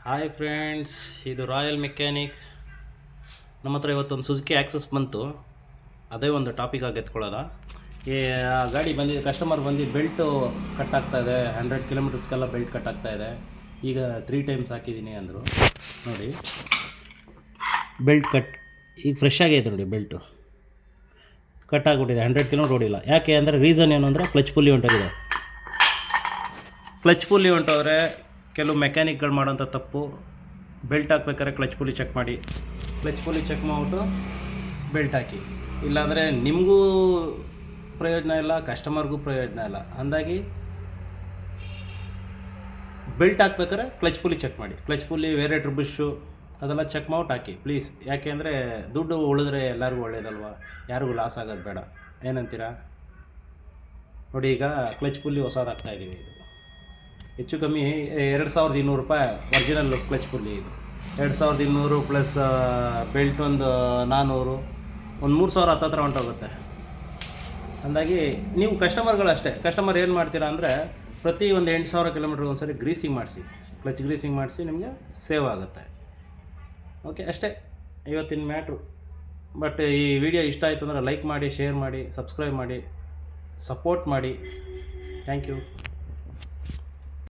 Hi friends, ಇದು royal mechanic. ನಮ್ಮ ಹತ್ರ ಇವತ್ತೊಂದು ಸುಜುಕಿ ಆ್ಯಕ್ಸಸ್ ಬಂತು. ಅದೇ ಒಂದು ಟಾಪಿಕ್ ಆಗಿ ಎತ್ಕೊಳ್ಳೋದ. ಈ ಗಾಡಿ ಬಂದಿದೆ, ಕಸ್ಟಮರ್ ಬಂದು ಬೆಲ್ಟು ಕಟ್ ಆಗ್ತಾಯಿದೆ, 100 ಕಿಲೋಮೀಟರ್ಸ್ಗೆಲ್ಲ ಬೆಲ್ಟ್ ಕಟ್ ಆಗ್ತಾಯಿದೆ. ಈಗ 3 ಟೈಮ್ಸ್ ಹಾಕಿದ್ದೀನಿ ಅಂದರು. ನೋಡಿ, ಬೆಲ್ಟ್ ಕಟ್ ಈಗ ಫ್ರೆಶ್ ಆಗೈತೆ ನೋಡಿ. ಬೆಲ್ಟು ಕಟ್ ಆಗಿಬಿಟ್ಟಿದೆ, 100 ಕಿಲೋಮೀಟರ್ ಓಡಿಲ್ಲ. ಯಾಕೆ ಅಂದರೆ ರೀಸನ್ ಏನು ಅಂದರೆ ಕ್ಲಚ್ ಪುಲ್ಲಿ ಹೊಂಟೋಗಿದೆ. ಕ್ಲಚ್ ಪುಲ್ಲಿ ಹೊಂಟೋದ್ರೆ ಕೆಲವು ಮೆಕ್ಯಾನಿಕ್ಗಳು ಮಾಡೋಂಥ ತಪ್ಪು, ಬೆಲ್ಟ್ ಹಾಕ್ಬೇಕಾದ್ರೆ ಕ್ಲಚ್ ಪುಲ್ಲಿ ಚೆಕ್ ಮಾಡಿ, ಕ್ಲಚ್ ಪುಲ್ಲಿ ಚೆಕ್ ಮಾಡಿಬಿಟ್ಟು ಬೆಲ್ಟ್ ಹಾಕಿ. ಇಲ್ಲಾಂದರೆ ನಿಮಗೂ ಪ್ರಯೋಜನ ಇಲ್ಲ, ಕಸ್ಟಮರ್ಗೂ ಪ್ರಯೋಜನ ಇಲ್ಲ. ಅಂದಾಗಿ ಬೆಲ್ಟ್ ಹಾಕ್ಬೇಕಾದ್ರೆ ಕ್ಲಚ್ ಪುಲ್ಲಿ ಚೆಕ್ ಮಾಡಿ. ಕ್ಲಚ್ ಪುಲ್ಲಿ, ವೇರಿಯೇಟರ್ ಬುಷು ಅದೆಲ್ಲ ಚೆಕ್ ಮಾಡ್ಬಿಟ್ಟು ಹಾಕಿ ಪ್ಲೀಸ್. ಯಾಕೆ ಅಂದರೆ ದುಡ್ಡು ಉಳಿದ್ರೆ ಎಲ್ಲರಿಗೂ ಒಳ್ಳೇದಲ್ವ, ಯಾರಿಗೂ ಲಾಸ್ ಆಗೋದು ಬೇಡ. ಏನಂತೀರಾ? ನೋಡಿ, ಈಗ ಕ್ಲಚ್ ಪುಲ್ಲಿ ಹೊಸದು ಹಾಕ್ತಾಯಿದ್ದೀವಿ. ಇದು ಹೆಚ್ಚು ಕಮ್ಮಿ 2200 ರೂಪಾಯಿ ಒರಿಜಿನಲ್ ಕ್ಲಚ್ ಪುಲ್ಲಿ. ಇದು 2200 ಪ್ಲಸ್ ಬೆಲ್ಟ್ ಒಂದು 400, ಒಂದು 3000 ಹತ್ತತ್ರ ಹೊಂಟೋಗುತ್ತೆ. ಅಂದಾಗಿ ನೀವು ಕಸ್ಟಮರ್ಗಳು ಅಷ್ಟೇ. ಕಸ್ಟಮರ್ ಏನು ಮಾಡ್ತೀರಾ ಅಂದರೆ ಪ್ರತಿ ಒಂದು 8000 ಕಿಲೋಮೀಟ್ರಿಗೆ ಒಂದು ಸರಿ ಗ್ರೀಸಿಂಗ್ ಮಾಡಿಸಿ, ಕ್ಲಚ್ ಗ್ರೀಸಿಂಗ್ ಮಾಡಿಸಿ, ನಿಮಗೆ ಸೇವ್ ಆಗುತ್ತೆ. ಓಕೆ, ಅಷ್ಟೇ ಇವತ್ತಿನ ಮ್ಯಾಟ್ರು. ಬಟ್ ಈ ವಿಡಿಯೋ ಇಷ್ಟ ಆಯಿತು ಅಂದರೆ ಲೈಕ್ ಮಾಡಿ, ಶೇರ್ ಮಾಡಿ, ಸಬ್ಸ್ಕ್ರೈಬ್ ಮಾಡಿ, ಸಪೋರ್ಟ್ ಮಾಡಿ. Thank you.